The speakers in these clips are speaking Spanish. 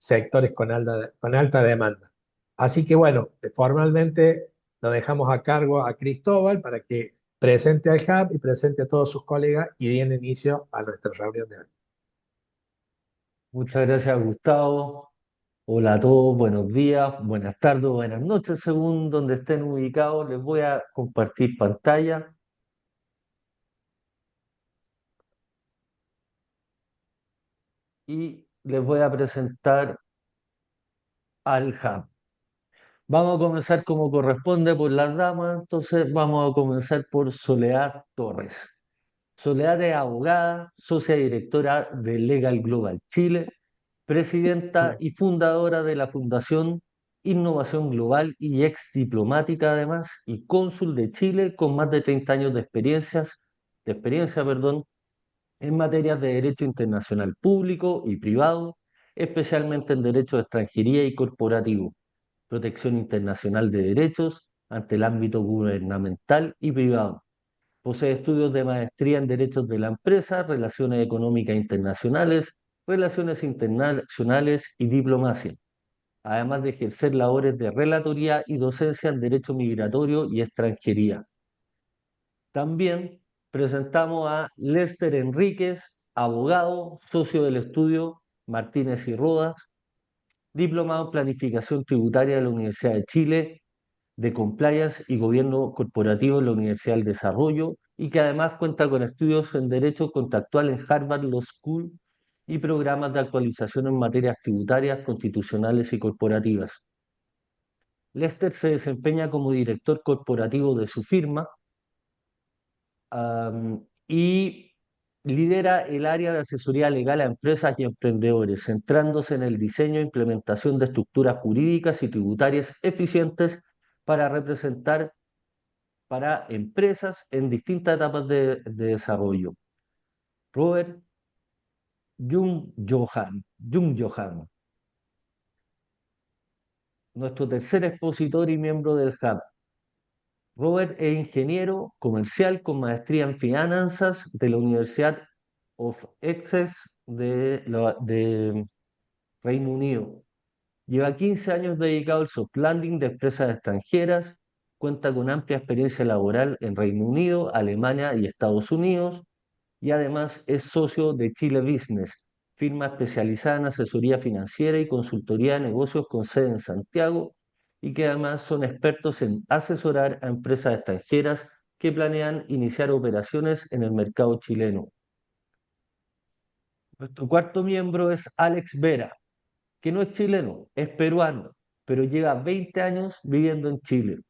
sectores con alta demanda. Así que bueno, formalmente lo dejamos a cargo a Cristóbal para que presente al Hub y presente a todos sus colegas y den inicio a nuestra reunión de hoy. Muchas gracias, Gustavo. Hola a todos, buenos días, buenas tardes, buenas noches, según donde estén ubicados. Les voy a compartir pantalla y les voy a presentar al Hub. Vamos a comenzar como corresponde por las damas, entonces vamos a comenzar por Soledad Torres. Soledad es abogada, socia directora de Legal Global Chile, presidenta Mm. y fundadora de la Fundación Innovación Global y ex diplomática además, y cónsul de Chile con más de 30 años de experiencia, en materias de derecho internacional público y privado, especialmente en derecho de extranjería y corporativo, protección internacional de derechos ante el ámbito gubernamental y privado. Posee estudios de maestría en Derechos de la Empresa, Relaciones Económicas Internacionales, Relaciones Internacionales y Diplomacia, además de ejercer labores de relatoría y docencia en Derecho Migratorio y Extranjería. También presentamos a Lester Enríquez, abogado, socio del estudio Martínez y Rodas, diplomado en Planificación Tributaria de la Universidad de Chile, de Compliance y Gobierno Corporativo en la Universidad del Desarrollo, y que además cuenta con estudios en Derecho Contractual en Harvard Law School y programas de actualización en materias tributarias, constitucionales y corporativas. Lester se desempeña como director corporativo de su firma, y lidera el área de asesoría legal a empresas y emprendedores, centrándose en el diseño e implementación de estructuras jurídicas y tributarias eficientes para representar para empresas en distintas etapas de desarrollo. Robert Jung Johan, nuestro tercer expositor y miembro del Hub. Robert es ingeniero comercial con maestría en finanzas de la Universidad of Essex de Reino Unido. Lleva 15 años dedicado al soft landing de empresas extranjeras, cuenta con amplia experiencia laboral en Reino Unido, Alemania y Estados Unidos, y además es socio de Chile Business, firma especializada en asesoría financiera y consultoría de negocios con sede en Santiago, y que además son expertos en asesorar a empresas extranjeras que planean iniciar operaciones en el mercado chileno. Nuestro cuarto miembro es Alex Vera, que no es chileno, es peruano, pero lleva 20 años viviendo en Chile.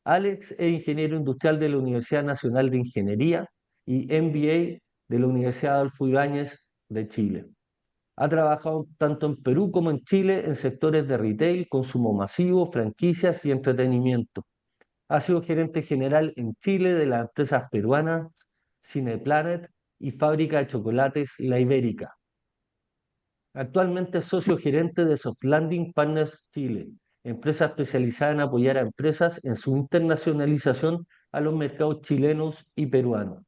Alex es ingeniero industrial de la Universidad Nacional de Ingeniería y MBA de la Universidad Adolfo Ibáñez de Chile. Ha trabajado tanto en Perú como en Chile en sectores de retail, consumo masivo, franquicias y entretenimiento. Ha sido gerente general en Chile de las empresas peruanas Cineplanet y Fábrica de Chocolates La Ibérica. Actualmente es socio gerente de Soft Landing Partners Chile, empresa especializada en apoyar a empresas en su internacionalización a los mercados chilenos y peruanos.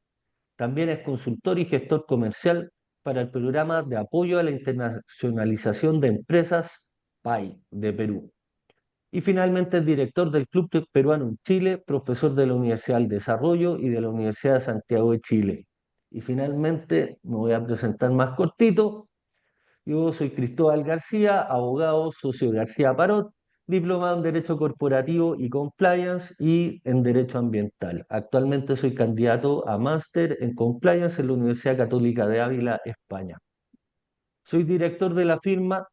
También es consultor y gestor comercial para el programa de apoyo a la internacionalización de empresas PAI de Perú. Y finalmente es director del Club Peruano en Chile, profesor de la Universidad del Desarrollo y de la Universidad de Santiago de Chile. Y finalmente, me voy a presentar más cortito. Yo soy Cristóbal García, abogado, socio de García Parot, diplomado en Derecho Corporativo y Compliance y en Derecho Ambiental. Actualmente soy candidato a máster en Compliance en la Universidad Católica de Ávila, España. Soy director de la firma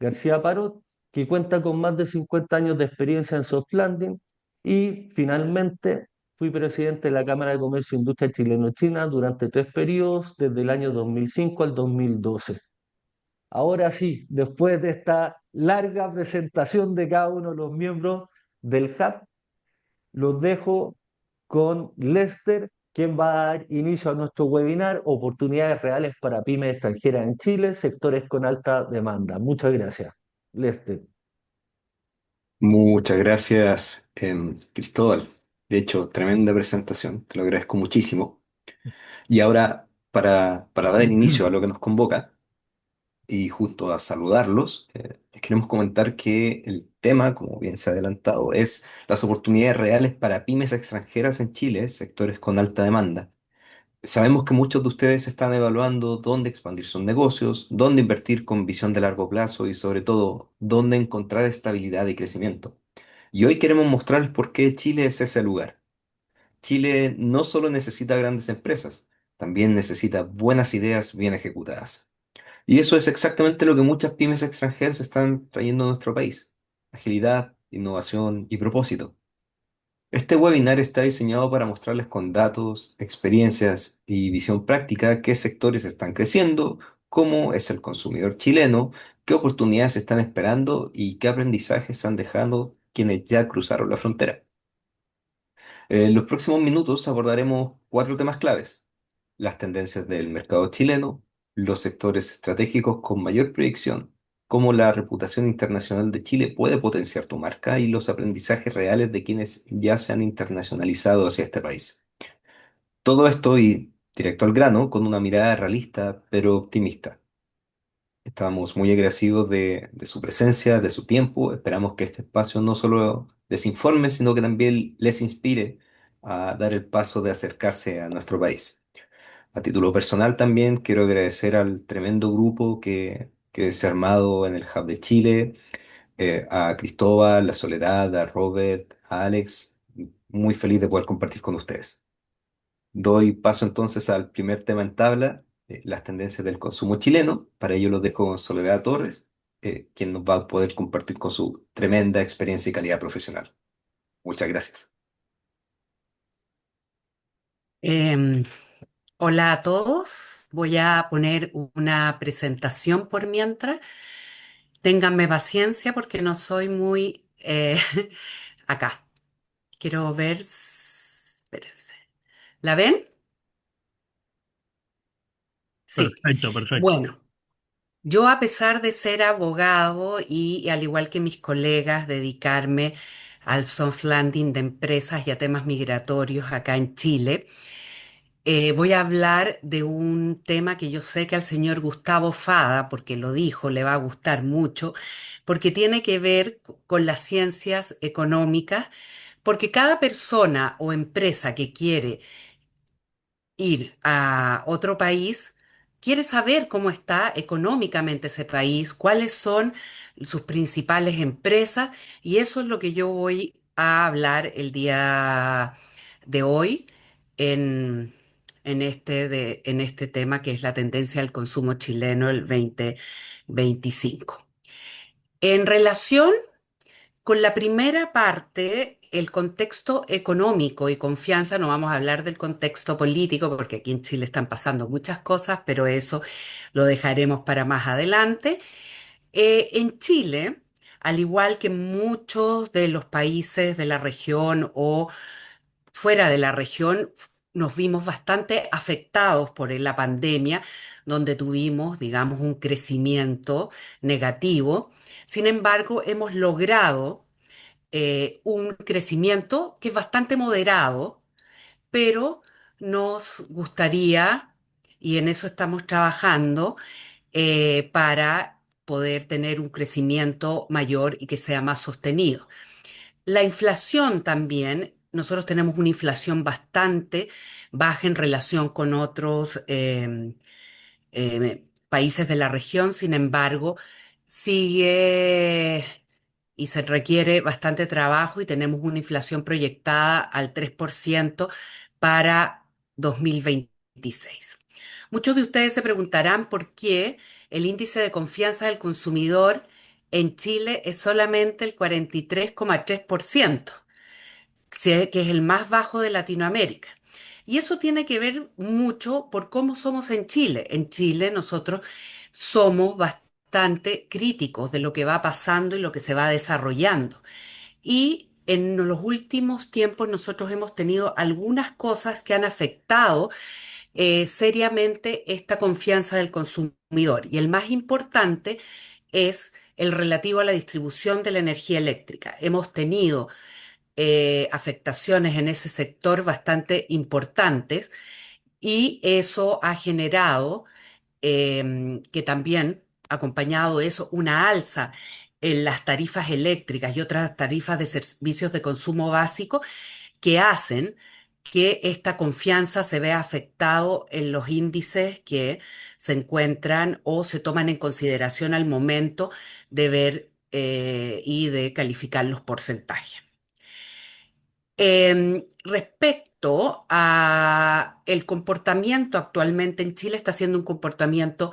García Parot, que cuenta con más de 50 años de experiencia en soft landing, y finalmente fui presidente de la Cámara de Comercio e Industria Chileno-China durante 3 periodos, desde el año 2005 al 2012. Ahora sí, después de esta larga presentación de cada uno de los miembros del Hub, los dejo con Lester, quien va a dar inicio a nuestro webinar, Oportunidades Reales para Pymes Extranjeras en Chile, sectores con alta demanda. Muchas gracias. Lester. Muchas gracias, Cristóbal. De hecho, tremenda presentación, te lo agradezco muchísimo. Y ahora, para dar inicio a lo que nos convoca, y junto a saludarlos, les queremos comentar que el tema, como bien se ha adelantado, es las oportunidades reales para pymes extranjeras en Chile, sectores con alta demanda. Sabemos que muchos de ustedes están evaluando dónde expandir sus negocios, dónde invertir con visión de largo plazo y sobre todo, dónde encontrar estabilidad y crecimiento. Y hoy queremos mostrarles por qué Chile es ese lugar. Chile no solo necesita grandes empresas, también necesita buenas ideas bien ejecutadas. Y eso es exactamente lo que muchas pymes extranjeras están trayendo a nuestro país. Agilidad, innovación y propósito. Este webinar está diseñado para mostrarles con datos, experiencias y visión práctica qué sectores están creciendo, cómo es el consumidor chileno, qué oportunidades están esperando y qué aprendizajes han dejado quienes ya cruzaron la frontera. En los próximos minutos abordaremos cuatro temas claves: las tendencias del mercado chileno, los sectores estratégicos con mayor proyección, cómo la reputación internacional de Chile puede potenciar tu marca y los aprendizajes reales de quienes ya se han internacionalizado hacia este país. Todo esto y directo al grano con una mirada realista pero optimista. Estamos muy agradecidos de su presencia, de su tiempo. Esperamos que este espacio no solo les informe, sino que también les inspire a dar el paso de acercarse a nuestro país. A título personal también quiero agradecer al tremendo grupo que se ha armado en el Hub de Chile, a Cristóbal, a Soledad, a Robert, a Alex. Muy feliz de poder compartir con ustedes. Doy paso entonces al primer tema en tabla, las tendencias del consumo chileno. Para ello lo dejo con Soledad Torres, quien nos va a poder compartir con su tremenda experiencia y calidad profesional. Muchas gracias. Em, Hola a todos. Voy a poner una presentación por mientras. Ténganme paciencia porque no soy muy acá. Quiero ver. Espérense. ¿La ven? Sí. Perfecto, perfecto. Bueno, yo a pesar de ser abogado y al igual que mis colegas, dedicarme al soft landing de empresas y a temas migratorios acá en Chile. Voy a hablar de un tema que yo sé que al señor Gustavo Fada, porque lo dijo, le va a gustar mucho, porque tiene que ver con las ciencias económicas, porque cada persona o empresa que quiere ir a otro país quiere saber cómo está económicamente ese país, cuáles son sus principales empresas, y eso es lo que yo voy a hablar el día de hoy en, en este tema que es la tendencia del consumo chileno el 2025. En relación con la primera parte, el contexto económico y confianza, no vamos a hablar del contexto político porque aquí en Chile están pasando muchas cosas, pero eso lo dejaremos para más adelante. En Chile, al igual que muchos de los países de la región o fuera de la región, nos vimos bastante afectados por la pandemia, donde tuvimos, digamos, un crecimiento negativo. Sin embargo, hemos logrado un crecimiento que es bastante moderado, pero nos gustaría, y en eso estamos trabajando, para poder tener un crecimiento mayor y que sea más sostenido. La inflación también, nosotros tenemos una inflación bastante baja en relación con otros países de la región, sin embargo, sigue y se requiere bastante trabajo y tenemos una inflación proyectada al 3% para 2026. Muchos de ustedes se preguntarán por qué el índice de confianza del consumidor en Chile es solamente el 43,3%, que es el más bajo de Latinoamérica. Y eso tiene que ver mucho por cómo somos en Chile. En Chile nosotros somos bastante críticos de lo que va pasando y lo que se va desarrollando. Y en los últimos tiempos nosotros hemos tenido algunas cosas que han afectado seriamente esta confianza del consumidor. Y el más importante es el relativo a la distribución de la energía eléctrica. Hemos tenido afectaciones en ese sector bastante importantes y eso ha generado que también acompañado de eso una alza en las tarifas eléctricas y otras tarifas de servicios de consumo básico que hacen que esta confianza se vea afectado en los índices que se encuentran o se toman en consideración al momento de ver y de calificar los porcentajes. Respecto a el comportamiento actualmente en Chile, está siendo un comportamiento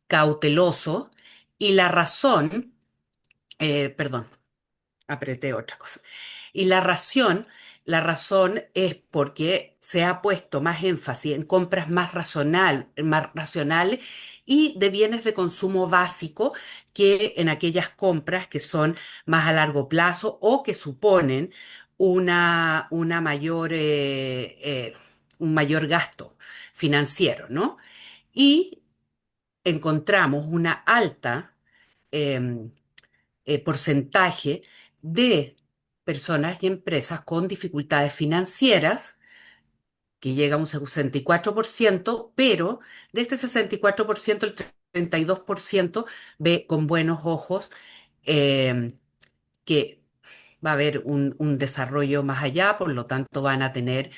cauteloso y la razón, perdón, apreté otra cosa. Y la razón es porque se ha puesto más énfasis en compras más racionales y de bienes de consumo básico que en aquellas compras que son más a largo plazo o que suponen una mayor, un mayor gasto financiero, ¿no? Y encontramos una alta em, porcentaje de personas y empresas con dificultades financieras, que llega a un 64%, pero de este 64%, el 32% ve con buenos ojos eh, que va a haber un desarrollo más allá, por lo tanto van a tener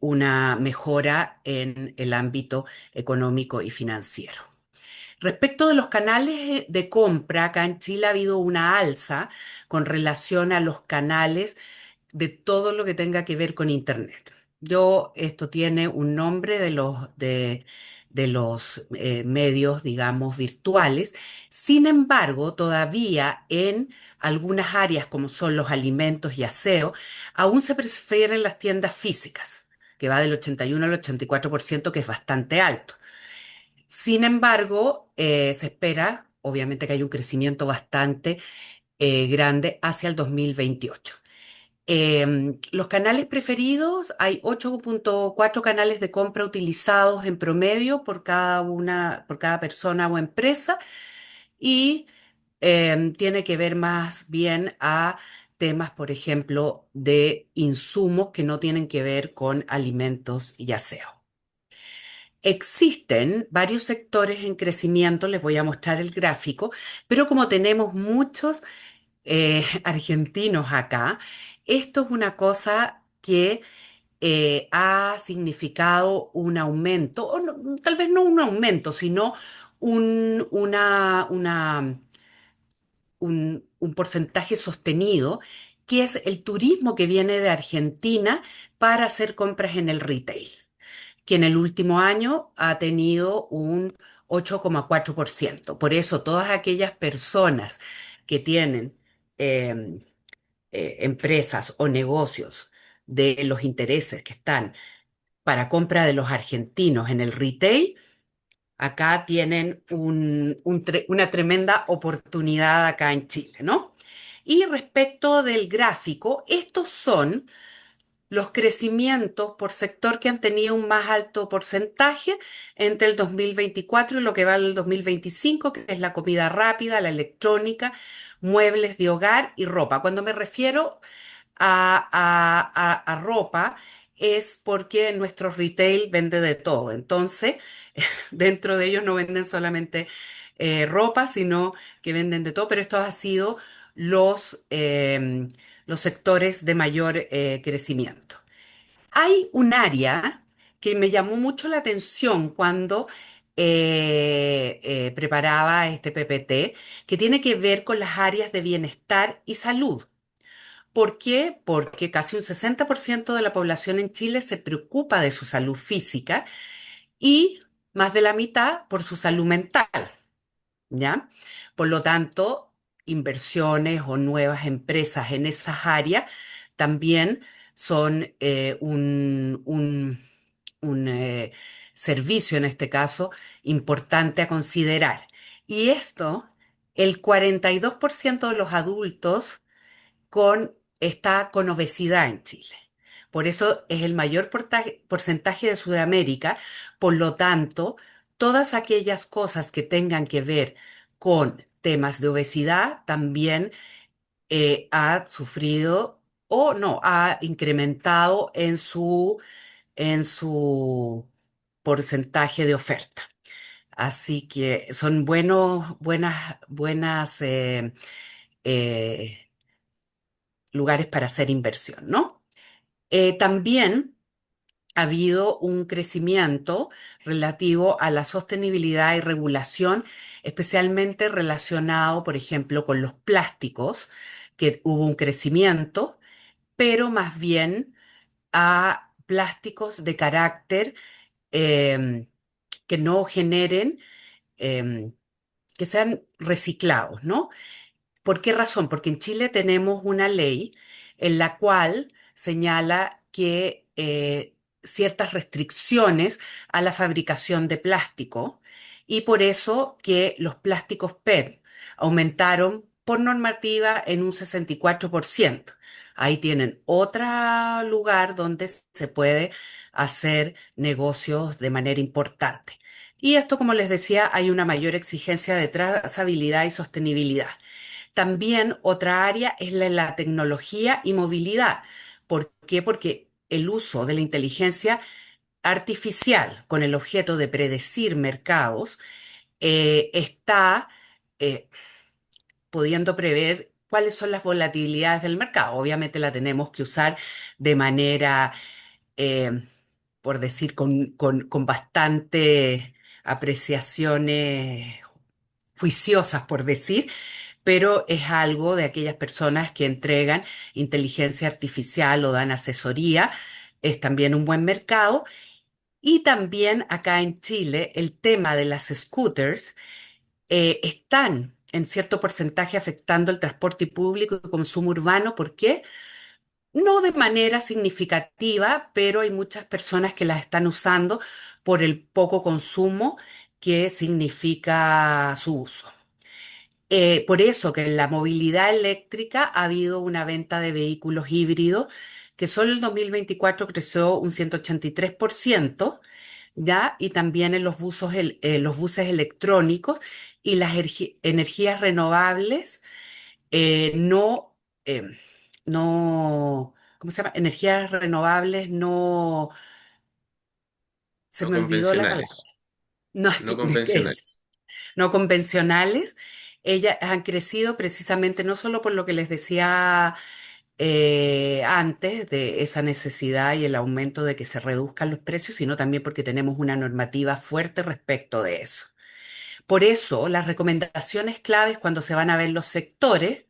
una mejora en el ámbito económico y financiero. Respecto de los canales de compra, acá en Chile ha habido una alza con relación a los canales de todo lo que tenga que ver con Internet. Esto tiene un nombre de los medios, digamos, virtuales. Sin embargo, todavía en algunas áreas, como son los alimentos y aseo, aún se prefieren las tiendas físicas, que va del 81 al 84%, que es bastante alto. Sin embargo, se espera, obviamente, que haya un crecimiento bastante grande hacia el 2028. Los canales preferidos, hay 8,4 canales de compra utilizados en promedio por cada persona o empresa y tiene que ver más bien a temas, por ejemplo, de insumos que no tienen que ver con alimentos y aseo. Existen varios sectores en crecimiento, les voy a mostrar el gráfico, pero como tenemos muchos argentinos acá, esto es una cosa que ha significado un aumento, o tal vez no un aumento, sino un, un porcentaje sostenido, que es el turismo que viene de Argentina para hacer compras en el retail, que en el último año ha tenido un 8,4%. Por eso todas aquellas personas que tienen em, empresas o negocios de los intereses que están para compra de los argentinos en el retail, acá tienen una tremenda oportunidad acá en Chile, ¿no? Y respecto del gráfico, estos son los crecimientos por sector que han tenido un más alto porcentaje entre el 2024 y lo que va al 2025, que es la comida rápida, la electrónica, muebles de hogar y ropa. Cuando me refiero a ropa es porque nuestro retail vende de todo. Entonces, dentro de ellos no venden solamente ropa, sino que venden de todo, pero estos han sido los sectores de mayor crecimiento. Hay un área que me llamó mucho la atención cuando preparaba este PPT, que tiene que ver con las áreas de bienestar y salud. ¿Por qué? Porque casi un 60% de la población en Chile se preocupa de su salud física y más de la mitad por su salud mental, ¿ya? Por lo tanto, inversiones o nuevas empresas en esas áreas también son un servicio, en este caso, importante a considerar. Y esto, el 42% de los adultos está con obesidad en Chile. Por eso es el mayor porcentaje de Sudamérica. Por lo tanto, todas aquellas cosas que tengan que ver con temas de obesidad también ha sufrido o no, ha incrementado en su porcentaje de oferta. Así que son buenas eh, lugares para hacer inversión, ¿no? También ha habido un crecimiento relativo a la sostenibilidad y regulación, especialmente relacionado, por ejemplo, con los plásticos, que hubo un crecimiento, pero más bien a plásticos de carácter em, que no generen, em, que sean reciclados, ¿no? ¿Por qué razón? Porque en Chile tenemos una ley en la cual señala que ciertas restricciones a la fabricación de plástico y por eso que los plásticos PET aumentaron por normativa en un 64%. Ahí tienen otro lugar donde se puede hacer negocios de manera importante. Y esto, como les decía, hay una mayor exigencia de trazabilidad y sostenibilidad. También otra área es la tecnología y movilidad. ¿Por qué? Porque el uso de la inteligencia artificial con el objeto de predecir mercados está eh, pudiendo prever cuáles son las volatilidades del mercado. Obviamente la tenemos que usar de manera, eh, por decir, con bastante apreciaciones juiciosas, por decir, pero es algo de aquellas personas que entregan inteligencia artificial o dan asesoría. Es también un buen mercado. Y también acá en Chile, el tema de las scooters están en cierto porcentaje afectando el transporte público y consumo urbano. ¿Por qué? No de manera significativa, pero hay muchas personas que las están usando por el poco consumo que significa su uso. Por eso que en la movilidad eléctrica ha habido una venta de vehículos híbridos que solo el 2024 creció un 183%, ¿ya? Y también en los buses electrónicos y las energías renovables, no, no, ¿cómo se llama? Energías renovables no, se No me olvidó la palabra. convencionales, No, no es, convencionales. no convencionales. Ellas han crecido precisamente no solo por lo que les decía antes, de esa necesidad y el aumento de que se reduzcan los precios, sino también porque tenemos una normativa fuerte respecto de eso. Por eso, las recomendaciones claves cuando se van a ver los sectores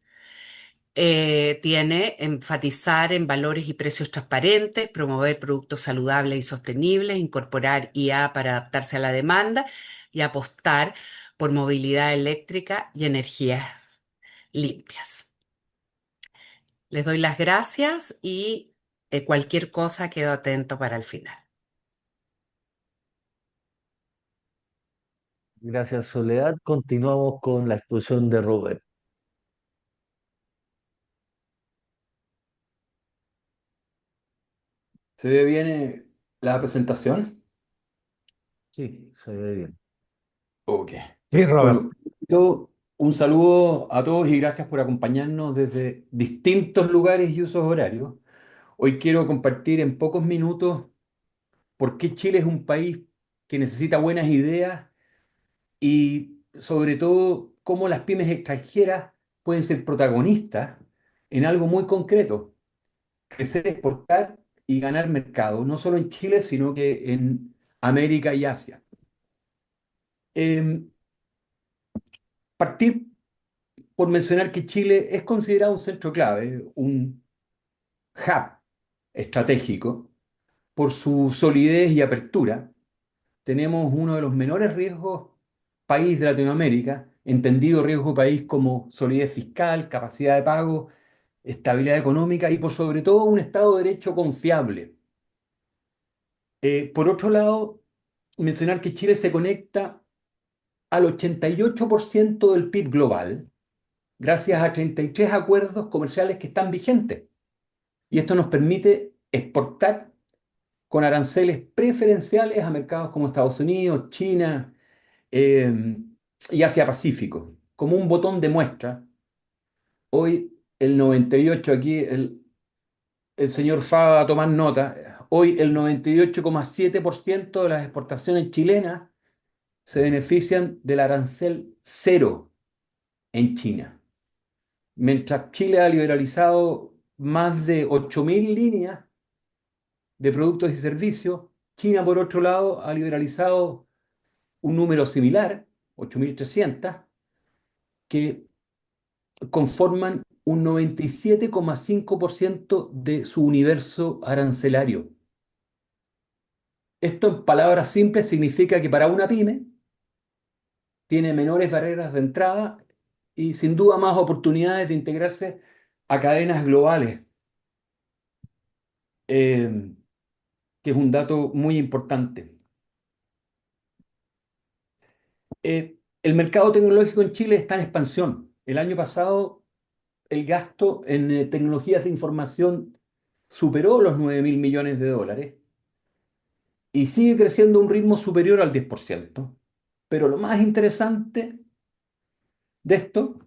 tiene enfatizar en valores y precios transparentes, promover productos saludables y sostenibles, incorporar IA para adaptarse a la demanda y apostar por movilidad eléctrica y energías limpias. Les doy las gracias y cualquier cosa quedo atento para el final. Gracias, Soledad. Continuamos con la exposición de Robert. ¿Se ve bien la presentación? Sí, se ve bien. Ok. Sí, Robert. Bueno, un saludo a todos y gracias por acompañarnos desde distintos lugares y usos horarios. Hoy quiero compartir en pocos minutos por qué Chile es un país que necesita buenas ideas y sobre todo cómo las pymes extranjeras pueden ser protagonistas en algo muy concreto: crecer, exportar y ganar mercado, no solo en Chile, sino que en América y Asia. Em, Partir por mencionar que Chile es considerado un centro clave, un hub estratégico, por su solidez y apertura. Tenemos uno de los menores riesgos país de Latinoamérica, entendido riesgo país como solidez fiscal, capacidad de pago, estabilidad económica y por sobre todo un Estado de Derecho confiable. Por otro lado, mencionar que Chile se conecta al 88% del PIB global gracias a 33 acuerdos comerciales que están vigentes. Y esto nos permite exportar con aranceles preferenciales a mercados como Estados Unidos, China eh, y Asia-Pacífico. Como un botón de muestra, hoy el 98, aquí el señor Fava va a tomar nota, hoy el 98,7% de las exportaciones chilenas se benefician del arancel cero en China. Mientras Chile ha liberalizado más de 8.000 líneas de productos y servicios, China, por otro lado, ha liberalizado un número similar, 8.300, que conforman un 97,5% de su universo arancelario. Esto, en palabras simples, significa que para una pyme tiene menores barreras de entrada y sin duda más oportunidades de integrarse a cadenas globales, eh, que es un dato muy importante. El mercado tecnológico en Chile está en expansión. El año pasado el gasto en tecnologías de información superó los 9.000 millones de dólares y sigue creciendo a un ritmo superior al 10%. Pero lo más interesante de esto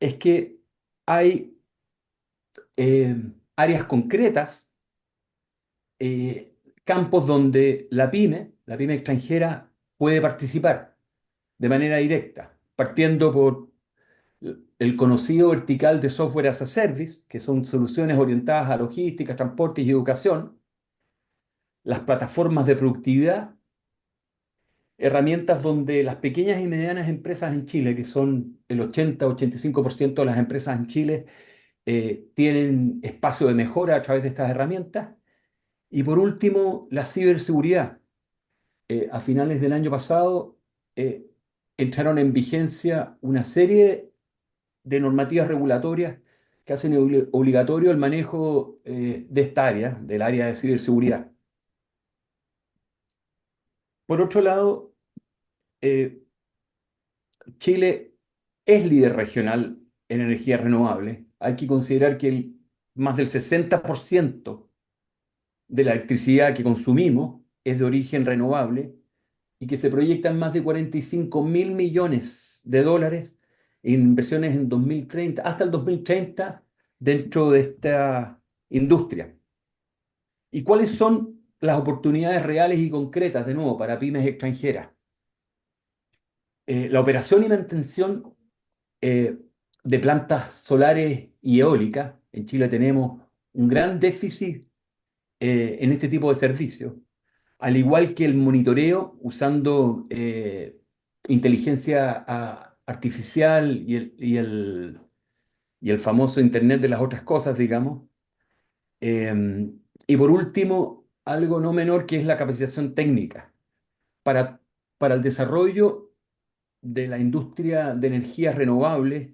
es que hay eh, áreas concretas, eh, campos donde la pyme extranjera, puede participar de manera directa, partiendo por el conocido vertical de software as a service, que son soluciones orientadas a logística, transporte y educación, las plataformas de productividad, herramientas donde las pequeñas y medianas empresas en Chile, que son el 80-85% de las empresas en Chile, tienen espacio de mejora a través de estas herramientas. Y por último, la ciberseguridad. A finales del año pasado eh, entraron en vigencia una serie de normativas regulatorias que hacen obligatorio el manejo de esta área, del área de ciberseguridad. Por otro lado, eh, Chile es líder regional en energía renovable. Hay que considerar que más del 60% de la electricidad que consumimos es de origen renovable y que se proyectan más de 45.000 millones de dólares en inversiones en 2030, hasta el 2030, dentro de esta industria. ¿Y cuáles son las oportunidades reales y concretas, de nuevo, para pymes extranjeras? La operación y mantención eh, de plantas solares y eólicas. En Chile tenemos un gran déficit en este tipo de servicios, al igual que el monitoreo usando inteligencia artificial y el famoso Internet de las otras cosas, digamos. Eh, y por último, algo no menor, que es la capacitación técnica para, para el desarrollo de la industria de energías renovables.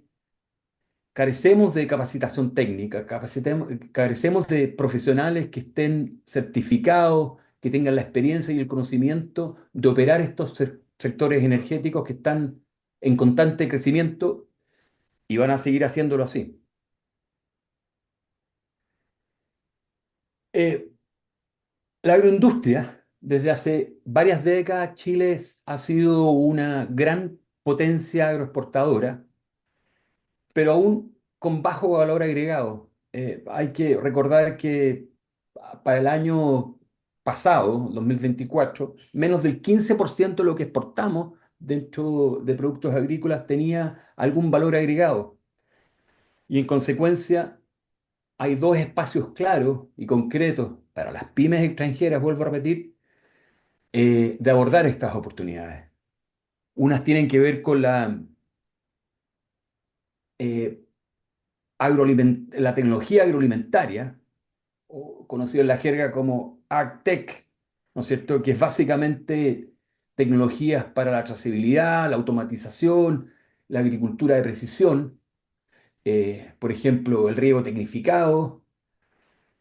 Carecemos de capacitación técnica, carecemos de profesionales que estén certificados, que tengan la experiencia y el conocimiento de operar estos sectores energéticos que están en constante crecimiento y van a seguir haciéndolo así. Eh, la agroindustria, desde hace varias décadas, Chile ha sido una gran potencia agroexportadora, pero aún con bajo valor agregado. Hay que recordar que para el año pasado, 2024, menos del 15% de lo que exportamos dentro de productos agrícolas tenía algún valor agregado. Y en consecuencia, hay dos espacios claros y concretos para las pymes extranjeras, vuelvo a repetir, de abordar estas oportunidades. Unas tienen que ver con eh, la tecnología agroalimentaria, o conocido en la jerga como AgTech, ¿no es cierto? Que es básicamente tecnologías para la trazabilidad, la automatización, la agricultura de precisión, por ejemplo, el riego tecnificado,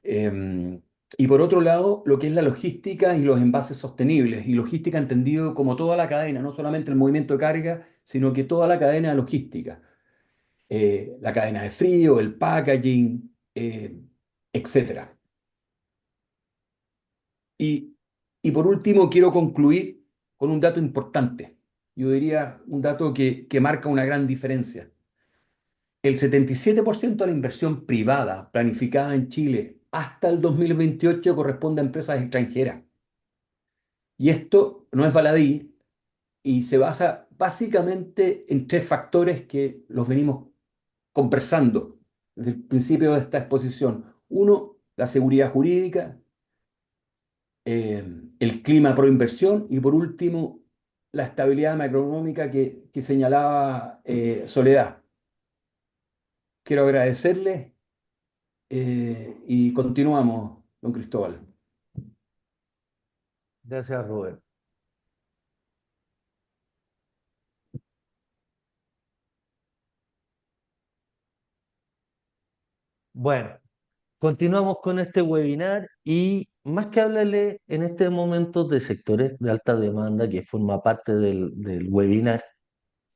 y por otro lado, lo que es la logística y los envases sostenibles, y logística entendido como toda la cadena, no solamente el movimiento de carga, sino que toda la cadena logística, la cadena de frío, el packaging, etcétera. Y, y por último, quiero concluir con un dato importante. Yo diría un dato que marca una gran diferencia. El 77% de la inversión privada planificada en Chile hasta el 2028 corresponde a empresas extranjeras. Y esto no es baladí, y se basa básicamente en tres factores que los venimos conversando desde el principio de esta exposición. Uno, la seguridad jurídica, el clima pro inversión y por último, la estabilidad macroeconómica que señalaba Soledad. Quiero agradecerles y continuamos, don Cristóbal. Gracias, Robert. Bueno, continuamos con este webinar y más que hablarle en este momento de sectores de alta demanda que forma parte del webinar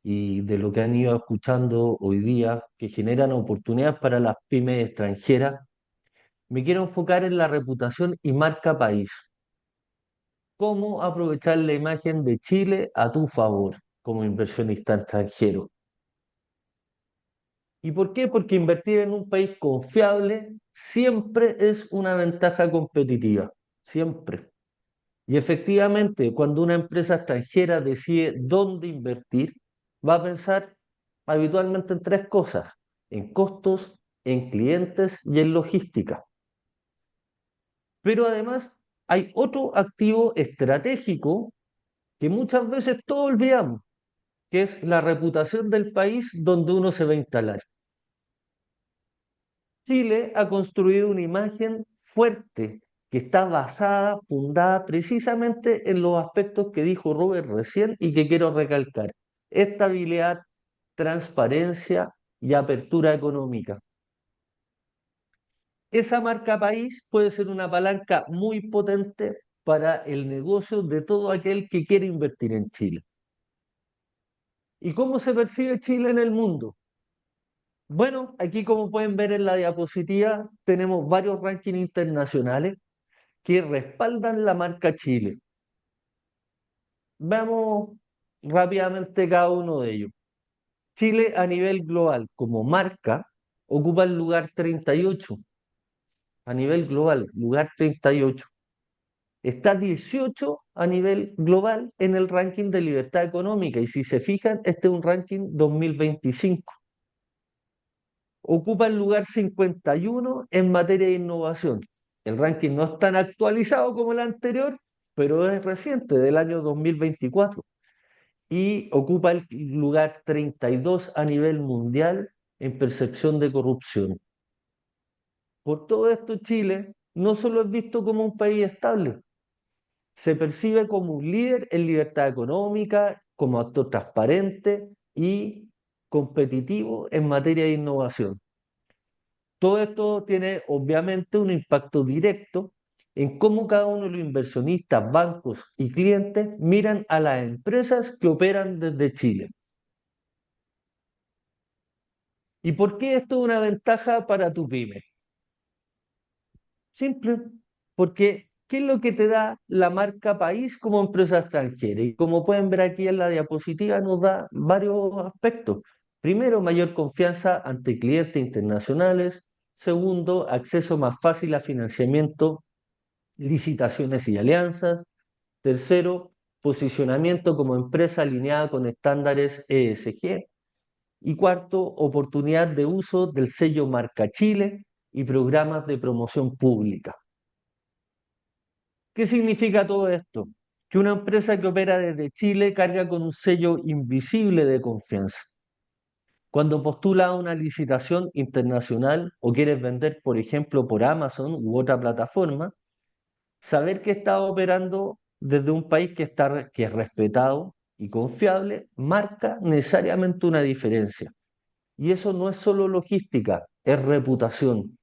y de lo que han ido escuchando hoy día, que generan oportunidades para las pymes extranjeras, me quiero enfocar en la reputación y marca país. ¿Cómo aprovechar la imagen de Chile a tu favor como inversionista extranjero? ¿Y por qué? Porque invertir en un país confiable siempre es una ventaja competitiva, siempre. Y efectivamente, cuando una empresa extranjera decide dónde invertir, va a pensar habitualmente en tres cosas: en costos, en clientes y en logística. Pero además hay otro activo estratégico que muchas veces todos olvidamos, que es la reputación del país donde uno se va a instalar. Chile ha construido una imagen fuerte que está basada, fundada precisamente en los aspectos que dijo Robert recién y que quiero recalcar: estabilidad, transparencia y apertura económica. Esa marca país puede ser una palanca muy potente para el negocio de todo aquel que quiere invertir en Chile. ¿Y cómo se percibe Chile en el mundo? Bueno, aquí como pueden ver en la diapositiva, tenemos varios rankings internacionales que respaldan la marca Chile. Veamos rápidamente cada uno de ellos. Chile a nivel global como marca ocupa el lugar 38. A nivel global, lugar 38. Está 18 a nivel global en el ranking de libertad económica. Y si se fijan, este es un ranking 2025. Ocupa el lugar 51 en materia de innovación. El ranking no es tan actualizado como el anterior, pero es reciente, del año 2024. Y ocupa el lugar 32 a nivel mundial en percepción de corrupción. Por todo esto, Chile no solo es visto como un país estable, se percibe como un líder en libertad económica, como actor transparente y competitivo en materia de innovación. Todo esto tiene obviamente un impacto directo en cómo cada uno de los inversionistas, bancos y clientes miran a las empresas que operan desde Chile. ¿Y por qué esto es una ventaja para tu pyme? Simple, porque ¿qué es lo que te da la marca país como empresa extranjera? Y como pueden ver aquí en la diapositiva, nos da varios aspectos. Primero, mayor confianza ante clientes internacionales. Segundo, acceso más fácil a financiamiento, licitaciones y alianzas. Tercero, posicionamiento como empresa alineada con estándares ESG. Y cuarto, oportunidad de uso del sello Marca Chile y programas de promoción pública. ¿Qué significa todo esto? Que una empresa que opera desde Chile carga con un sello invisible de confianza. Cuando postula a una licitación internacional o quieres vender, por ejemplo, por Amazon u otra plataforma, saber que está operando desde un país que es respetado y confiable marca necesariamente una diferencia. Y eso no es solo logística, es reputación.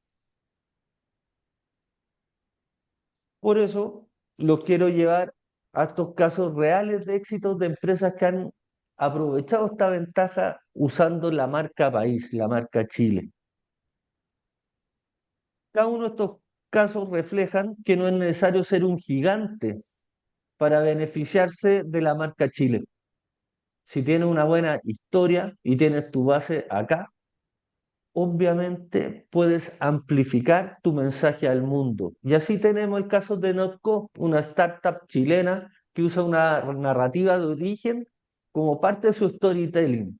Por eso los quiero llevar a estos casos reales de éxitos de empresas que han aprovechado esta ventaja usando la marca país, la marca Chile. Cada uno de estos casos reflejan que no es necesario ser un gigante para beneficiarse de la marca Chile. Si tienes una buena historia y tienes tu base acá, obviamente puedes amplificar tu mensaje al mundo. Y así tenemos el caso de Notco, una startup chilena que usa una narrativa de origen como parte de su storytelling,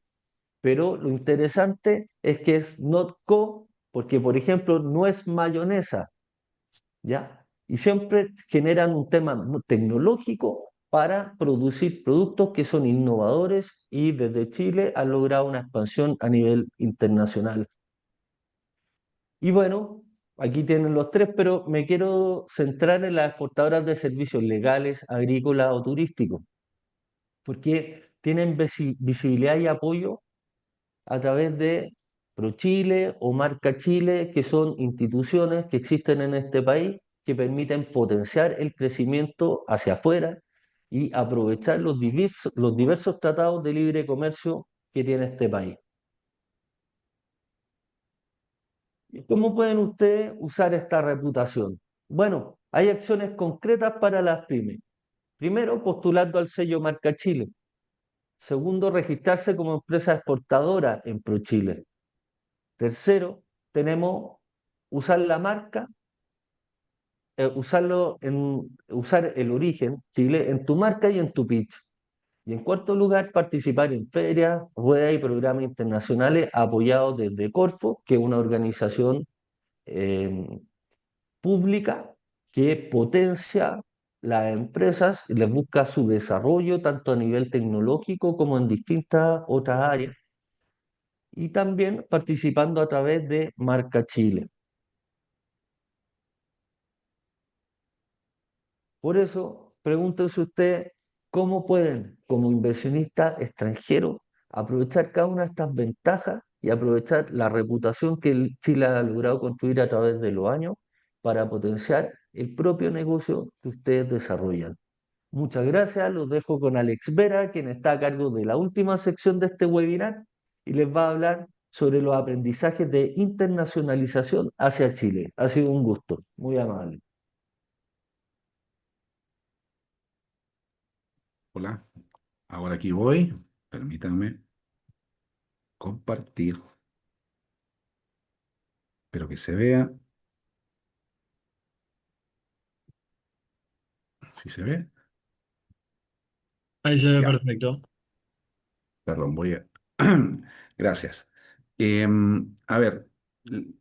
pero lo interesante es que es not co, porque por ejemplo no es mayonesa, ¿ya? Y siempre generan un tema tecnológico para producir productos que son innovadores y desde Chile han logrado una expansión a nivel internacional. Y bueno, aquí tienen los tres, pero me quiero centrar en las exportadoras de servicios legales, agrícolas o turísticos, porque tienen visibilidad y apoyo a través de ProChile o Marca Chile, que son instituciones que existen en este país que permiten potenciar el crecimiento hacia afuera y aprovechar los diversos tratados de libre comercio que tiene este país. ¿Y cómo pueden ustedes usar esta reputación? Bueno, hay acciones concretas para las pymes. Primero, postulando al sello Marca Chile. Segundo, registrarse como empresa exportadora en ProChile. Tercero, tenemos usar la marca, usar el origen Chile en tu marca y en tu pitch. Y en cuarto lugar, participar en ferias, ruedas y programas internacionales apoyados desde Corfo, que es una organización eh, pública que potencia las empresas y les busca su desarrollo tanto a nivel tecnológico como en distintas otras áreas. Y también participando a través de Marca Chile. Por eso, pregúntense usted cómo pueden, como inversionista extranjero, aprovechar cada una de estas ventajas y aprovechar la reputación que Chile ha logrado construir a través de los años para potenciar el propio negocio que ustedes desarrollan. Muchas gracias, los dejo con Alex Vera, quien está a cargo de la última sección de este webinar y les va a hablar sobre los aprendizajes de internacionalización hacia Chile. Ha sido un gusto, muy amable. Hola, ahora aquí voy. Permítanme compartir. Espero que se vea. ¿Sí se ve? Ahí se ve Ya, perfecto. perdón, voy a... Gracias. A ver, l-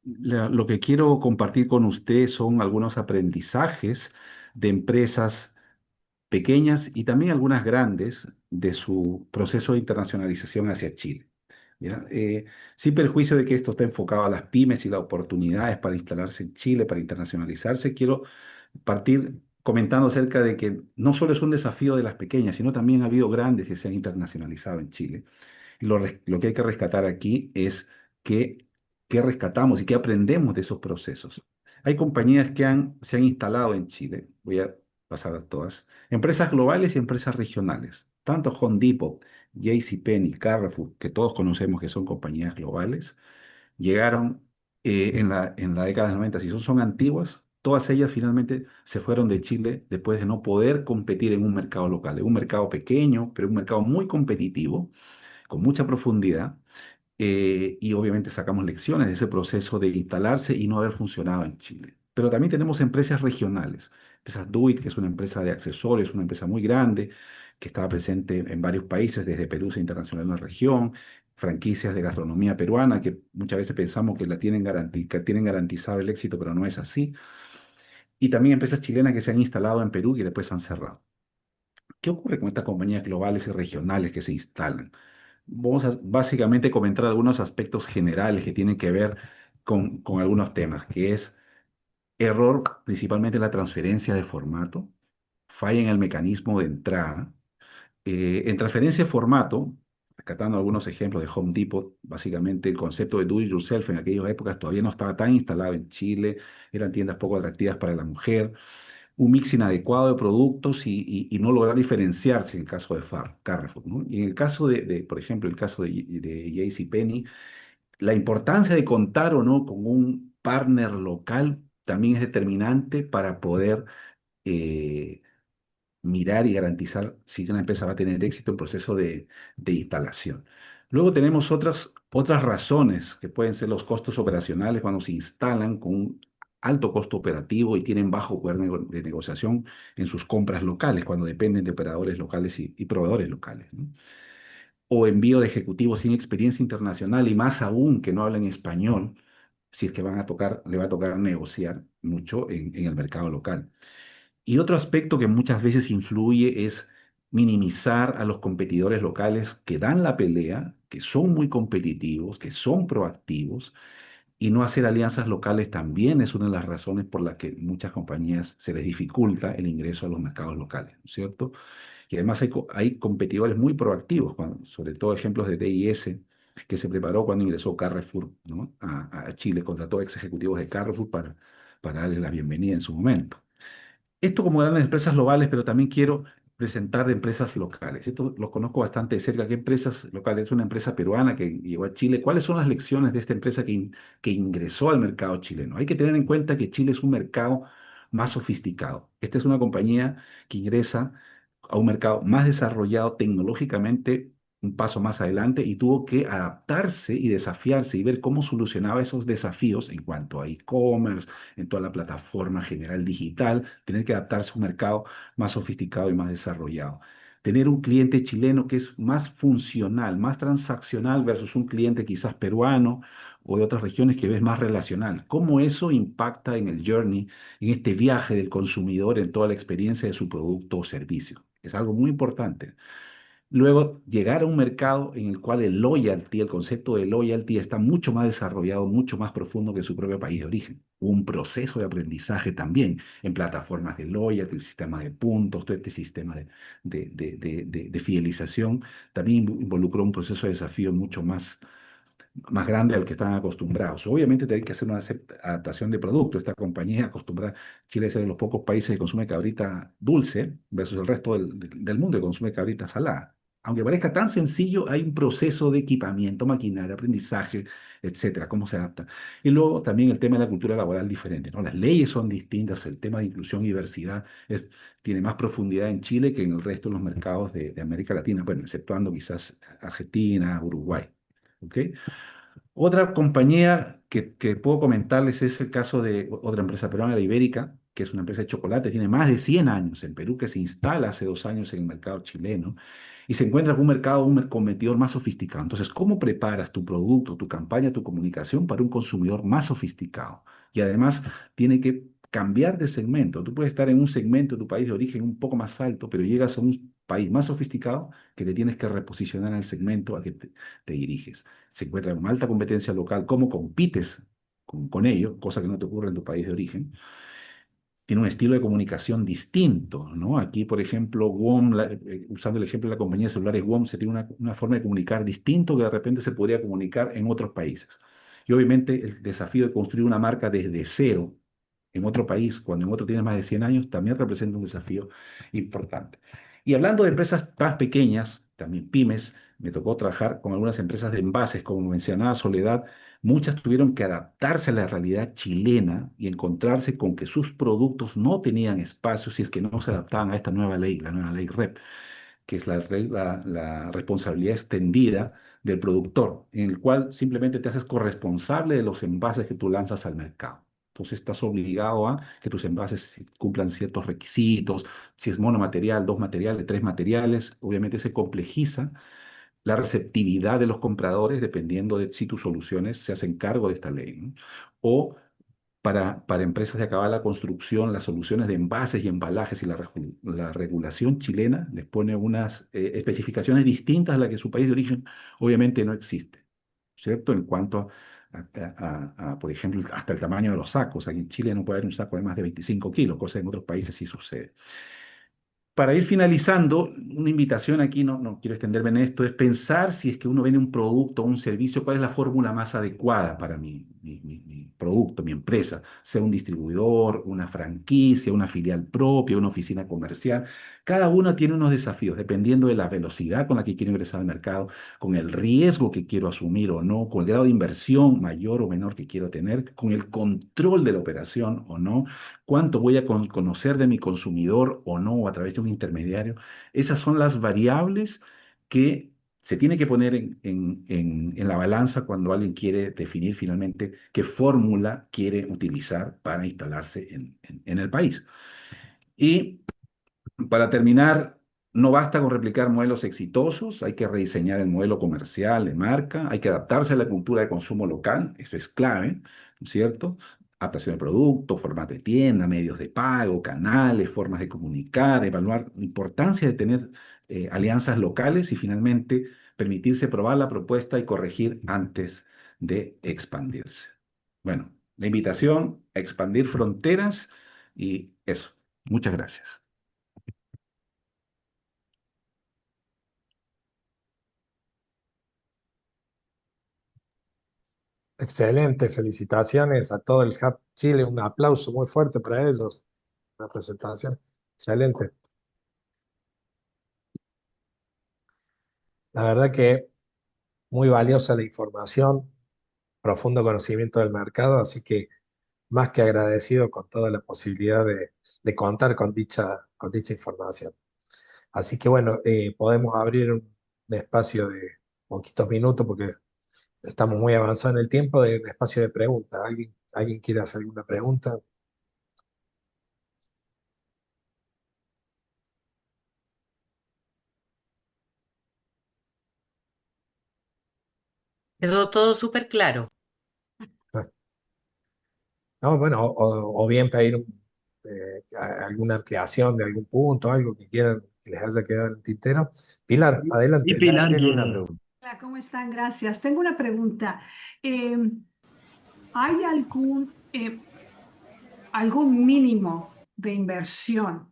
lo que quiero compartir con ustedes son algunos aprendizajes de empresas pequeñas y también algunas grandes de su proceso de internacionalización hacia Chile. ¿Ya? Sin perjuicio de que esto está enfocado a las pymes y las oportunidades para instalarse en Chile, para internacionalizarse, quiero partir comentando acerca de que no solo es un desafío de las pequeñas, sino también ha habido grandes que se han internacionalizado en Chile. Y lo que hay que rescatar aquí es que, qué rescatamos y qué aprendemos de esos procesos. Hay compañías que se han instalado en Chile, voy a pasar a todas, empresas globales y empresas regionales, tanto Home Depot, JCPenney, Carrefour, que todos conocemos que son compañías globales, llegaron en la década de los 90, si son antiguas, todas ellas finalmente se fueron de Chile después de no poder competir en un mercado local, en un mercado pequeño, pero un mercado muy competitivo, con mucha profundidad, y obviamente sacamos lecciones de ese proceso de instalarse y no haber funcionado en Chile. Pero también tenemos empresas regionales. Empresas Duit, que es una empresa de accesorios, una empresa muy grande, que estaba presente en varios países, desde Perú se internacional en la región. Franquicias de gastronomía peruana, que muchas veces pensamos que que tienen garantizado el éxito, pero no es así. Y también empresas chilenas que se han instalado en Perú y después se han cerrado. ¿Qué ocurre con estas compañías globales y regionales que se instalan? Vamos a básicamente comentar algunos aspectos generales que tienen que ver con algunos temas, que es error principalmente en la transferencia de formato, falla en el mecanismo de entrada. En transferencia de formato, rescatando algunos ejemplos de Home Depot, básicamente el concepto de do it yourself en aquellas épocas todavía no estaba tan instalado en Chile, eran tiendas poco atractivas para la mujer, un mix inadecuado de productos y no lograr diferenciarse en el caso de Carrefour, ¿no? Y en el caso por ejemplo, el caso de JCPenney, la importancia de contar o no con un partner local también es determinante para poder eh, mirar y garantizar si una empresa va a tener éxito en proceso de instalación. Luego tenemos otras razones que pueden ser los costos operacionales cuando se instalan con un alto costo operativo y tienen bajo poder de negociación en sus compras locales, cuando dependen de operadores locales y proveedores locales, ¿no? O envío de ejecutivos sin experiencia internacional y más aún que no hablen español, si es que le va a tocar negociar mucho en el mercado local. Y otro aspecto que muchas veces influye es minimizar a los competidores locales que dan la pelea, que son muy competitivos, que son proactivos, y no hacer alianzas locales también es una de las razones por las que muchas compañías se les dificulta el ingreso a los mercados locales, ¿no es cierto? Y además hay competidores muy proactivos, sobre todo ejemplos de DIS, que se preparó cuando ingresó Carrefour, ¿no? a Chile, contrató ex ejecutivos de Carrefour para darles la bienvenida en su momento. Esto como grandes empresas globales, pero también quiero presentar de empresas locales. Esto lo conozco bastante de cerca. ¿Qué empresas locales? Es una empresa peruana que llegó a Chile. ¿Cuáles son las lecciones de esta empresa que ingresó al mercado chileno? Hay que tener en cuenta que Chile es un mercado más sofisticado. Esta es una compañía que ingresa a un mercado más desarrollado tecnológicamente, un paso más adelante, y tuvo que adaptarse y desafiarse y ver cómo solucionaba esos desafíos en cuanto a e-commerce, en toda la plataforma general digital, tener que adaptarse a un mercado más sofisticado y más desarrollado. Tener un cliente chileno que es más funcional, más transaccional versus un cliente quizás peruano o de otras regiones que ves más relacional. ¿Cómo eso impacta en el journey, en este viaje del consumidor, en toda la experiencia de su producto o servicio? Es algo muy importante. Luego, llegar a un mercado en el cual el loyalty, el concepto de loyalty está mucho más desarrollado, mucho más profundo que en su propio país de origen. Hubo un proceso de aprendizaje también en plataformas de loyalty, el sistema de puntos, todo este sistema de fidelización, también involucró un proceso de desafío mucho más grande al que están acostumbrados. Obviamente tienen que hacer una adaptación de producto. Esta compañía acostumbrada, Chile es de los pocos países que consume cabrita dulce versus el resto del mundo que consume cabrita salada. Aunque parezca tan sencillo, hay un proceso de equipamiento, maquinaria, aprendizaje, etcétera, cómo se adapta. Y luego también el tema de la cultura laboral diferente, ¿no? Las leyes son distintas, el tema de inclusión y diversidad tiene más profundidad en Chile que en el resto de los mercados de América Latina, bueno, exceptuando quizás Argentina, Uruguay. ¿Ok? Otra compañía que puedo comentarles es el caso de otra empresa peruana, la Ibérica, que es una empresa de chocolate, tiene más de 100 años en Perú, que se instala hace 2 años en el mercado chileno y se encuentra con un mercado, un competidor más sofisticado. Entonces, ¿cómo preparas tu producto, tu campaña, tu comunicación para un consumidor más sofisticado? Y además tiene que cambiar de segmento. Tú puedes estar en un segmento de tu país de origen un poco más alto, pero llegas a un país más sofisticado que te tienes que reposicionar en el segmento al que te diriges. Se encuentra con alta competencia local, cómo compites con ellos, cosa que no te ocurre en tu país de origen. Tiene un estilo de comunicación distinto, ¿no? Aquí, por ejemplo, WOM, usando el ejemplo de la compañía de celulares WOM, se tiene una forma de comunicar distinto que de repente se podría comunicar en otros países. Y obviamente el desafío de construir una marca desde cero en otro país, cuando en otro tiene más de 100 años, también representa un desafío importante. Y hablando de empresas más pequeñas, también pymes, me tocó trabajar con algunas empresas de envases, como mencionaba Soledad. Muchas tuvieron que adaptarse a la realidad chilena y encontrarse con que sus productos no tenían espacio si es que no se adaptaban a esta nueva ley, la nueva ley REP, que es la responsabilidad extendida del productor, en el cual simplemente te haces corresponsable de los envases que tú lanzas al mercado. Entonces estás obligado a que tus envases cumplan ciertos requisitos, si es monomaterial, dos materiales, tres materiales, obviamente se complejiza la receptividad de los compradores dependiendo de si tus soluciones se hacen cargo de esta ley, ¿no? O para empresas de acabada construcción, las soluciones de envases y embalajes y la regulación chilena les pone unas especificaciones distintas a las que su país de origen obviamente no existe, ¿cierto? En cuanto por ejemplo, hasta el tamaño de los sacos. Aquí en Chile no puede haber un saco de más de 25 kilos, cosa que en otros países sí sucede. Para ir finalizando, una invitación aquí, no quiero extenderme en esto, es pensar si es que uno vende un producto o un servicio, cuál es la fórmula más adecuada para mi producto, mi empresa, sea un distribuidor, una franquicia, una filial propia, una oficina comercial. Cada uno tiene unos desafíos dependiendo de la velocidad con la que quiero ingresar al mercado, con el riesgo que quiero asumir o no, con el grado de inversión mayor o menor que quiero tener, con el control de la operación o no, cuánto voy a conocer de mi consumidor o no, o a través de un intermediario. Esas son las variables que se tiene que poner en la balanza cuando alguien quiere definir finalmente qué fórmula quiere utilizar para instalarse en el país. Y para terminar, no basta con replicar modelos exitosos, hay que rediseñar el modelo comercial de marca, hay que adaptarse a la cultura de consumo local, eso es clave, ¿no es cierto? Adaptación de producto, formato de tienda, medios de pago, canales, formas de comunicar, evaluar la importancia de tener alianzas locales y finalmente permitirse probar la propuesta y corregir antes de expandirse. Bueno, la invitación a expandir fronteras y eso. Muchas gracias. Excelente, felicitaciones a todo el Hub Chile, un aplauso muy fuerte para ellos, la presentación. Excelente. La verdad que muy valiosa la información, profundo conocimiento del mercado, así que más que agradecido con toda la posibilidad de contar con dicha información. Así que bueno, podemos abrir un espacio de poquitos minutos porque estamos muy avanzados en el tiempo de un espacio de preguntas. ¿Alguien quiere hacer alguna pregunta? Quedó todo súper claro. Ah, no, bueno, o bien pedir alguna ampliación de algún punto, algo que quieran que les haya quedado en el tintero. Pilar, Y adelante. Pilar tiene una pregunta. Hola, ¿cómo están? Gracias. Tengo una pregunta. Eh, ¿Hay algún mínimo de inversión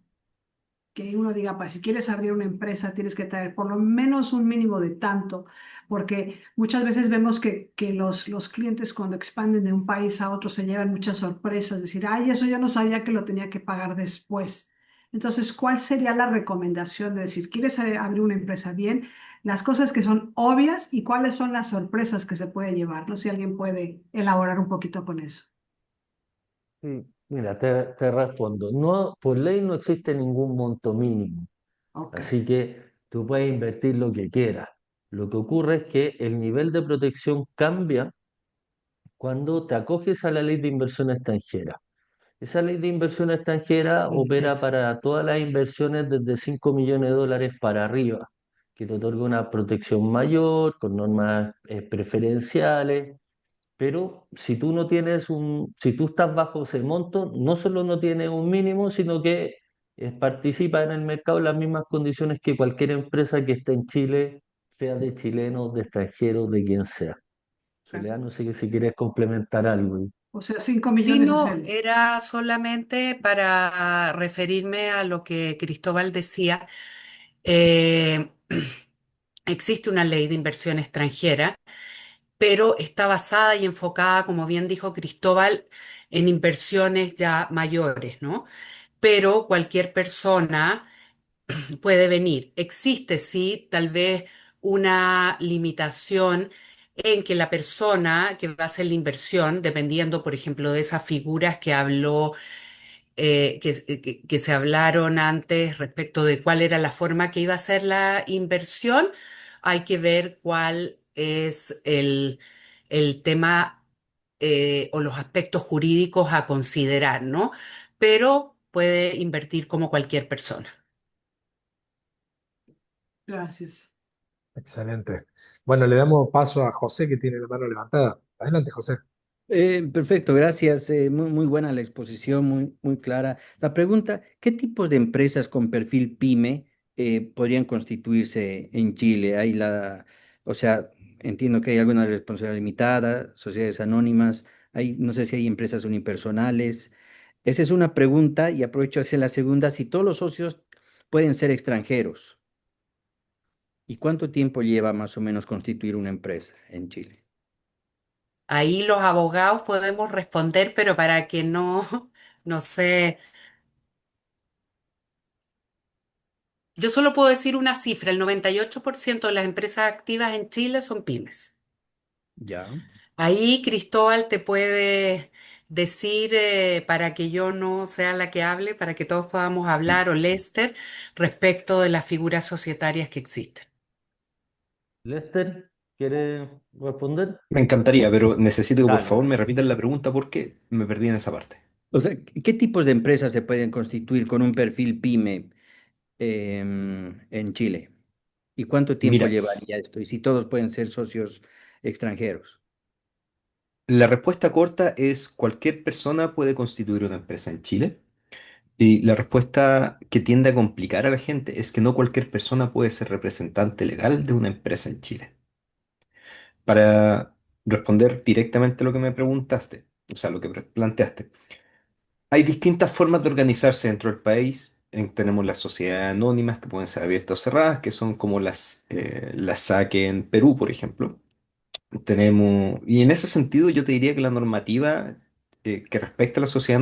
que uno diga, para si quieres abrir una empresa tienes que traer por lo menos un mínimo de tanto? Porque muchas veces vemos que los clientes cuando expanden de un país a otro se llevan muchas sorpresas, decir, ay, eso yo no sabía que lo tenía que pagar después. Entonces, ¿cuál sería la recomendación de decir, quieres abrir una empresa bien? Las cosas que son obvias y cuáles son las sorpresas que se puede llevar. No sé si alguien puede elaborar un poquito con eso. Sí, mira, te respondo. No, por ley no existe ningún monto mínimo, Ok. así que tú puedes invertir lo que quieras. Lo que ocurre es que el nivel de protección cambia cuando te acoges a la ley de inversión extranjera. Esa ley de inversión extranjera opera Eso. para todas las inversiones desde 5 millones de dólares para arriba, que te otorga una protección mayor, con normas preferenciales. Pero si tú no tienes si tú estás bajo ese monto, no solo no tienes un mínimo, sino que participa en el mercado en las mismas condiciones que cualquier empresa que esté en Chile, sea de chilenos, de extranjeros, de quien sea. Soledad, no sé si quieres complementar algo. O sea, 5 Sí, millones es no, el... era solamente para referirme a lo que Cristóbal decía. Eh, existe una ley de inversión extranjera, pero está basada y enfocada, como bien dijo Cristóbal, en inversiones ya mayores, ¿no? Pero cualquier persona puede venir. Existe, sí, tal vez una limitación en que la persona que va a hacer la inversión, dependiendo, por ejemplo, de esas figuras que habló, que se hablaron antes respecto de cuál era la forma que iba a ser la inversión, hay que ver cuál es el tema o los aspectos jurídicos a considerar, ¿no? Pero puede invertir como cualquier persona. Gracias. Excelente. Bueno, le damos paso a José que tiene la mano levantada. Adelante, José. Perfecto, gracias. Muy buena la exposición, muy clara. La pregunta, ¿qué tipos de empresas con perfil PYME podrían constituirse en Chile? O sea, entiendo que hay algunas responsabilidad limitada, sociedades anónimas, no sé si hay empresas unipersonales. Esa es una pregunta y aprovecho hacia la segunda, si todos los socios pueden ser extranjeros. ¿Y cuánto tiempo lleva más o menos constituir una empresa en Chile? Ahí los abogados podemos responder, pero para que no, no sé, yo solo puedo decir una cifra, el 98% de las empresas activas en Chile son pymes. Ya. Ahí Cristóbal te puede decir, para que yo no sea la que hable, para que todos podamos hablar, o Lester, respecto de las figuras societarias que existen. Lester, ¿quiere responder? Me encantaría, pero necesito que por Dale. favor me repitan la pregunta porque me perdí en esa parte. O sea, ¿qué tipos de empresas se pueden constituir con un perfil pyme en Chile? ¿Y cuánto tiempo Mira, llevaría esto? Y si todos pueden ser socios extranjeros. la respuesta corta es cualquier persona puede constituir una empresa en Chile. Y la respuesta que tiende a complicar a la gente es que no cualquier persona puede ser representante legal de una empresa en Chile. Para responder directamente a lo que me preguntaste, o sea, lo que planteaste, hay distintas formas de organizarse dentro del país. Tenemos las sociedades anónimas que pueden ser abiertas o cerradas, que son como las SAC en Perú, por ejemplo. Y en ese sentido yo te diría que la normativa que respecta a la sociedad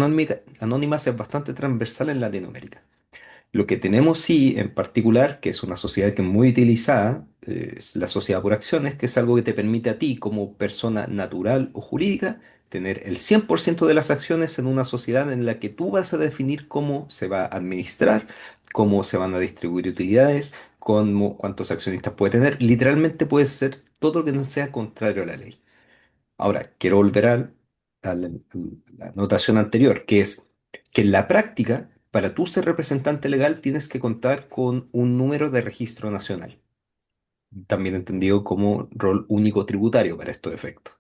anónima es bastante transversal en Latinoamérica. Lo que tenemos sí, en particular, que es una sociedad que es muy utilizada, es la sociedad por acciones, que es algo que te permite a ti, como persona natural o jurídica, tener el 100% de las acciones en una sociedad en la que tú vas a definir cómo se va a administrar, cómo se van a distribuir utilidades, cuántos accionistas puede tener. Literalmente puede ser todo lo que no sea contrario a la ley. Ahora, quiero volver a la anotación anterior, que es que en la práctica, para tú ser representante legal, tienes que contar con un número de registro nacional, también entendido como rol único tributario para estos efectos.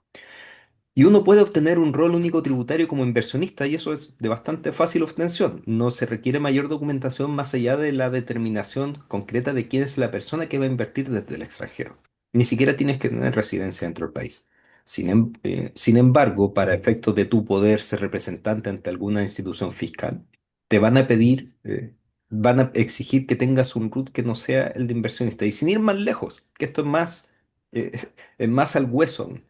Y uno puede obtener un rol único tributario como inversionista y eso es de bastante fácil obtención. No se requiere mayor documentación más allá de la determinación concreta de quién es la persona que va a invertir desde el extranjero. Ni siquiera tienes que tener residencia dentro del país. Sin embargo, para efectos de tu poder ser representante ante alguna institución fiscal, te van a pedir, van a exigir que tengas un RUT que no sea el de inversionista. Y sin ir más lejos, que esto eh, es más al hueso aún.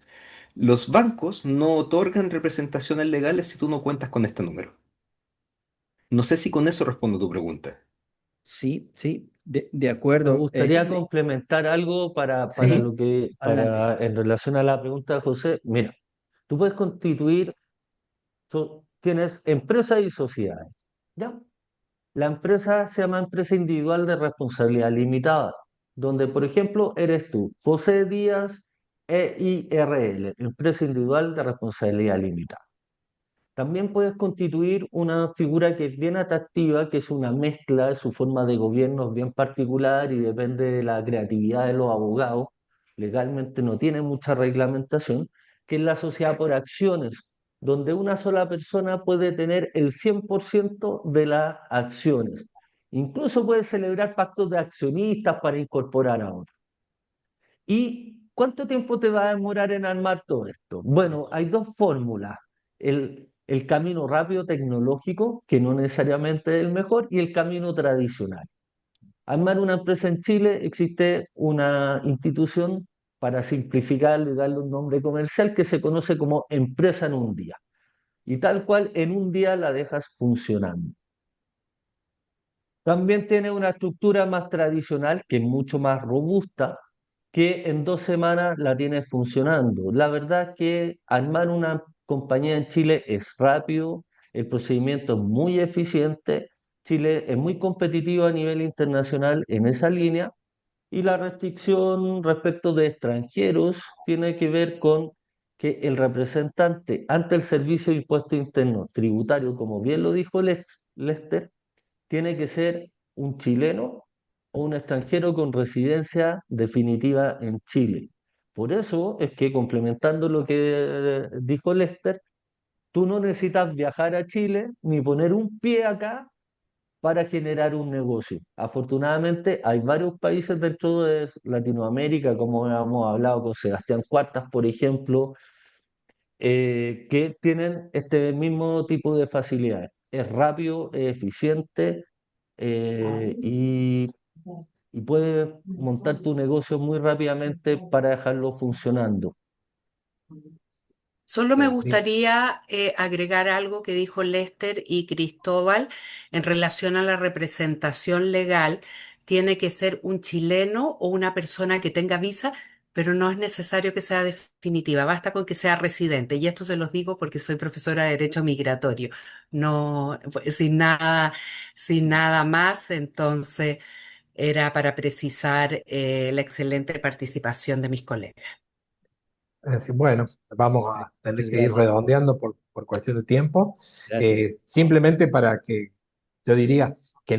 Los bancos no otorgan representaciones legales si tú no cuentas con este número. No sé si con eso respondo tu pregunta. Sí, sí, de Me acuerdo. gustaría complementar algo para Sí, lo que, adelante. en relación a la pregunta de José. Mira, tú puedes constituir, tienes empresas y sociedades. ¿Ya? La empresa se llama empresa individual de responsabilidad limitada, donde, por ejemplo, eres tú, José Díaz EIRL, empresa individual de responsabilidad limitada. También puedes constituir una figura que es bien atractiva, que es una mezcla, su forma de gobierno es bien particular y depende de la creatividad de los abogados. Legalmente no tiene mucha reglamentación, que es la sociedad por acciones, donde una sola persona puede tener el 100% de las acciones. Incluso puede celebrar pactos de accionistas para incorporar a otros. ¿Y cuánto tiempo te va a demorar en armar todo esto? Bueno, hay dos fórmulas. El camino rápido tecnológico, que no necesariamente es el mejor, y el camino tradicional. Armar una empresa en Chile existe una institución para simplificarle y darle un nombre comercial que se conoce como empresa en un día. Y tal cual en un día la dejas funcionando. También tiene una estructura más tradicional, que es mucho más robusta, que en 2 semanas la tienes funcionando. La verdad es que armar una compañía en Chile es rápido, el procedimiento es muy eficiente, Chile es muy competitivo a nivel internacional en esa línea y la restricción respecto de extranjeros tiene que ver con que el representante ante el Servicio de Impuesto Interno Tributario, como bien lo dijo Lester, tiene que ser un chileno o un extranjero con residencia definitiva en Chile. Por eso es que, complementando lo que dijo Lester, tú no necesitas viajar a Chile ni poner un pie acá para generar un negocio. Afortunadamente, hay varios países dentro de Latinoamérica, como hemos hablado con Sebastián Cuartas, por ejemplo, que tienen este mismo tipo de facilidades. Es rápido, es eficiente y puedes montar tu negocio muy rápidamente para dejarlo funcionando. Solo me Perfecto. gustaría agregar algo que dijo Lester y Cristóbal en relación a la representación legal. Tiene que ser un chileno o una persona que tenga visa, pero no es necesario que sea definitiva, basta con que sea residente. Y esto se los digo porque soy profesora de Derecho Migratorio, no, pues, sin nada más. Entonces, era para precisar la excelente participación de mis colegas. Es decir, bueno, vamos a tener Muchas que ir gracias. redondeando por cuestión de tiempo. Gracias. Simplemente para que, yo diría,